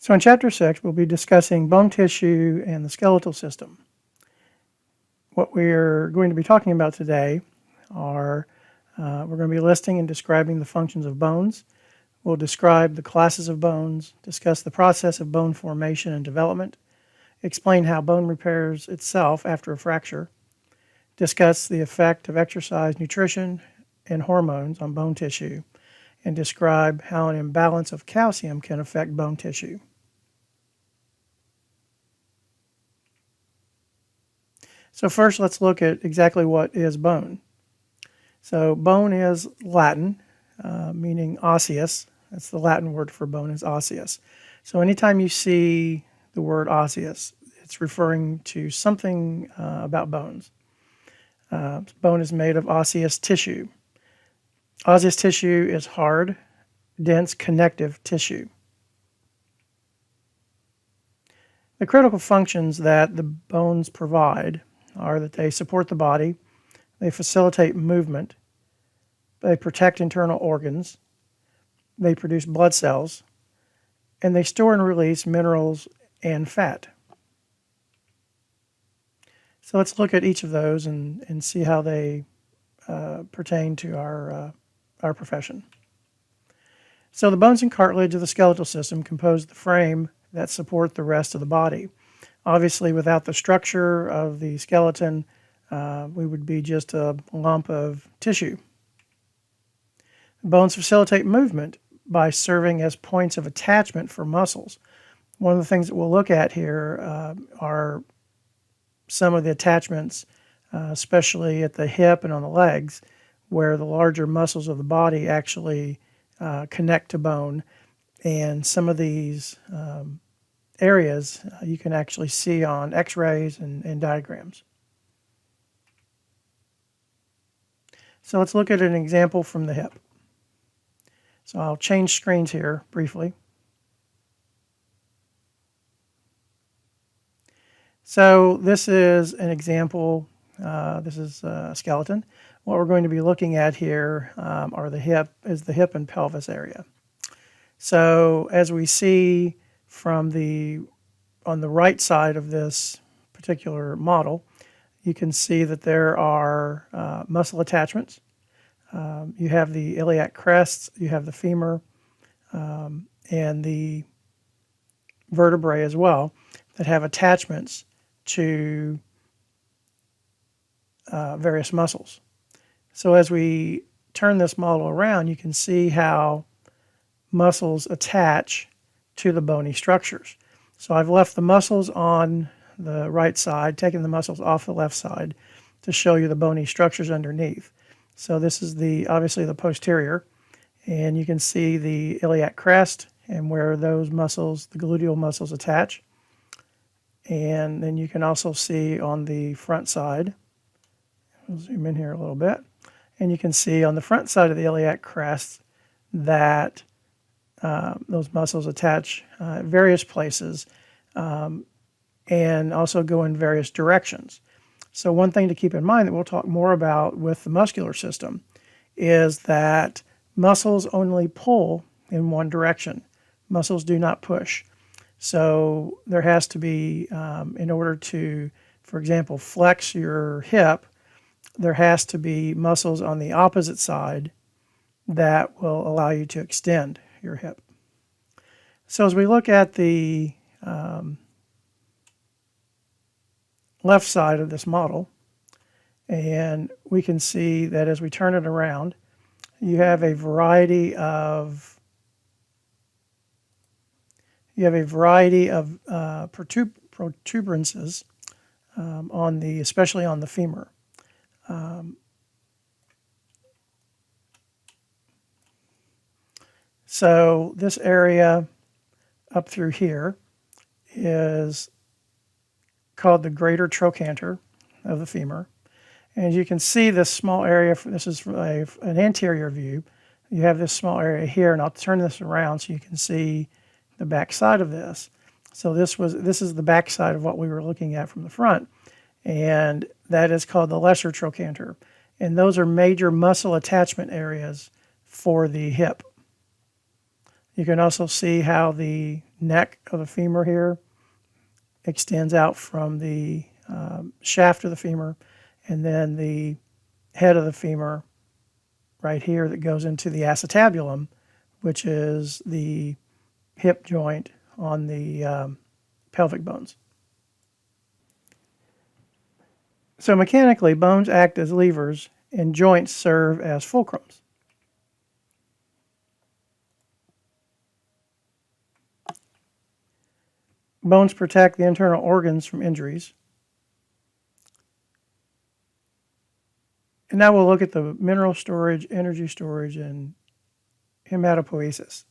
So in Chapter 6, we'll be discussing bone tissue and the skeletal system. What we're going to be talking about today are, we're going to be listing and describing the functions of bones. We'll describe the classes of bones, discuss the process of bone formation and development, explain how bone repairs itself after a fracture, discuss the effect of exercise, nutrition, and hormones on bone tissue, and describe how an imbalance of calcium can affect bone tissue. So first, let's look at exactly what is bone. So bone is Latin, meaning osseous. That's the Latin word for bone is osseous. So anytime you see the word osseous, it's referring to something about bones. Bone is made of osseous tissue. Osseous tissue is hard, dense, connective tissue. The critical functions that the bones provide are that they support the body, they facilitate movement, they protect internal organs, they produce blood cells, and they store and release minerals and fat. So let's look at each of those and see how they pertain to our profession. So the bones and cartilage of the skeletal system compose the frame that support the rest of the body. Obviously, without the structure of the skeleton, we would be just a lump of tissue. Bones facilitate movement by serving as points of attachment for muscles. One of the things that we'll look at here are some of the attachments, especially at the hip and on the legs, where the larger muscles of the body actually connect to bone. And some of these areas you can actually see on x-rays and diagrams. So let's look at an example from the hip. So I'll change screens here briefly. So this is an example. This is a skeleton. What we're going to be looking at here are the hip and pelvis area. So as we see from on the right side of this particular model, you can see that there are muscle attachments. You have the iliac crest, you have the femur, and the vertebrae as well that have attachments to various muscles. So as we turn this model around, you can see how muscles attach to the bony structures. So I've left the muscles on the right side, taken the muscles off the left side to show you the bony structures underneath. So this is obviously the posterior, and you can see the iliac crest and where those muscles, the gluteal muscles, attach. And then you can also see on the front side, I'll zoom in here a little bit, and you can see on the front side of the iliac crest that those muscles attach at various places and also go in various directions. So one thing to keep in mind that we'll talk more about with the muscular system is that muscles only pull in one direction. Muscles do not push. So there has to be, in order to, for example, flex your hip, there has to be muscles on the opposite side that will allow you to extend your hip. So as we look at the left side of this model, and we can see that as we turn it around, you have a variety of protuberances especially on the femur. So this area up through here is called the greater trochanter of the femur. And as you can see, this small area, this is an anterior view. You have this small area here, and I'll turn this around so you can see the back side of this. So this is the back side of what we were looking at from the front, and that is called the lesser trochanter. And those are major muscle attachment areas for the hip. You can also see how the neck of the femur here extends out from the shaft of the femur, and then the head of the femur right here that goes into the acetabulum, which is the hip joint on the pelvic bones. So mechanically, bones act as levers and joints serve as fulcrums. Bones protect the internal organs from injuries. And now we'll look at the mineral storage, energy storage, and hematopoiesis.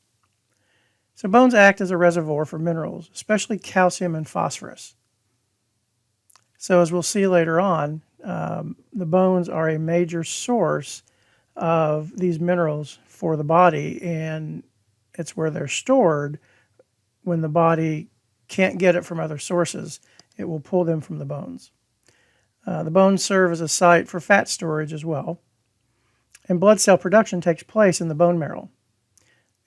So bones act as a reservoir for minerals, especially calcium and phosphorus. So as we'll see later on, the bones are a major source of these minerals for the body, and it's where they're stored. When the body can't get it from other sources, it will pull them from the bones. The bones serve as a site for fat storage as well, and blood cell production takes place in the bone marrow.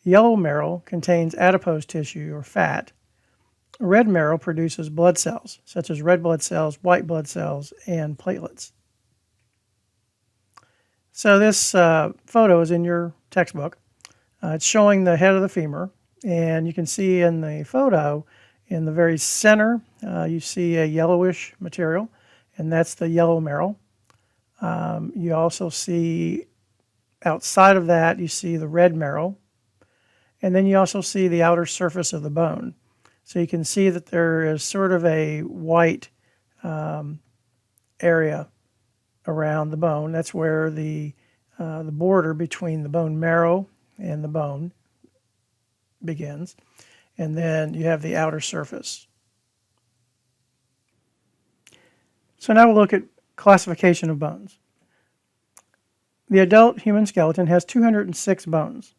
Yellow marrow contains adipose tissue or fat. Red marrow produces blood cells, such as red blood cells, white blood cells, and platelets. So this photo is in your textbook. It's showing the head of the femur, and you can see in the photo, in the very center, you see a yellowish material, and that's the yellow marrow. You also see outside of that, you see the red marrow, and then you also see the outer surface of the bone. So you can see that there is sort of a white area around the bone. That's where the border between the bone marrow and the bone begins. And then you have the outer surface. So now we'll look at classification of bones. The adult human skeleton has 206 bones.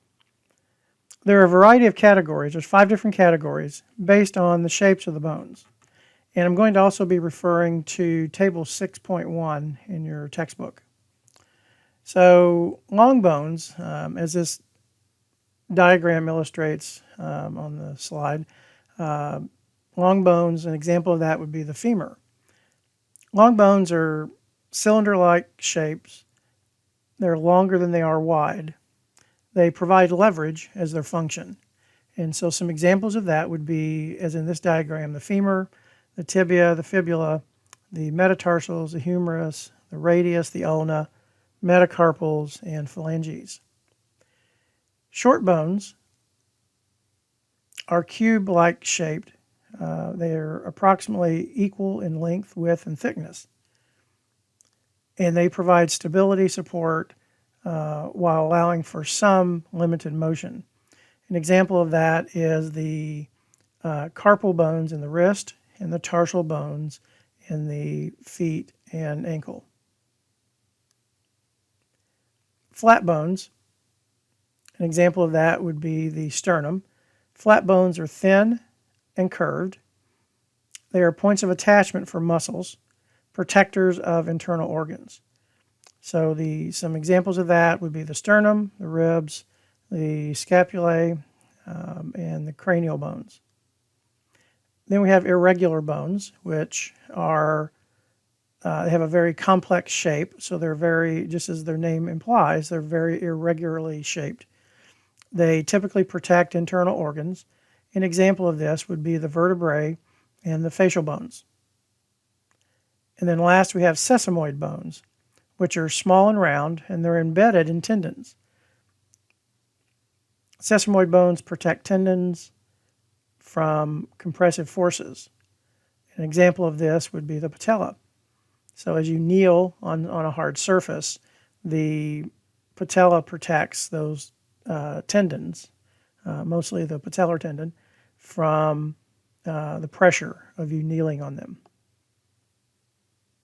There are a variety of categories. There's 5 different categories based on the shapes of the bones. And I'm going to also be referring to table 6.1 in your textbook. So long bones, as this diagram illustrates on the slide, long bones, an example of that would be the femur. Long bones are cylinder-like shapes. They're longer than they are wide. They provide leverage as their function. And so some examples of that would be, as in this diagram, the femur, the tibia, the fibula, the metatarsals, the humerus, the radius, the ulna, metacarpals, and phalanges. Short bones are cube-like shaped. They are approximately equal in length, width, and thickness. And they provide stability, support, while allowing for some limited motion. An example of that is the carpal bones in the wrist and the tarsal bones in the feet and ankle. Flat bones, an example of that would be the sternum. Flat bones are thin and curved. They are points of attachment for muscles, protectors of internal organs. So some examples of that would be the sternum, the ribs, the scapulae, and the cranial bones. Then we have irregular bones, which are they have a very complex shape. So they're very, just as their name implies, they're very irregularly shaped. They typically protect internal organs. An example of this would be the vertebrae and the facial bones. And then last we have sesamoid bones, which are small and round, and they're embedded in tendons. Sesamoid bones protect tendons from compressive forces. An example of this would be the patella. So as you kneel on a hard surface, the patella protects those tendons, mostly the patellar tendon, from the pressure of you kneeling on them.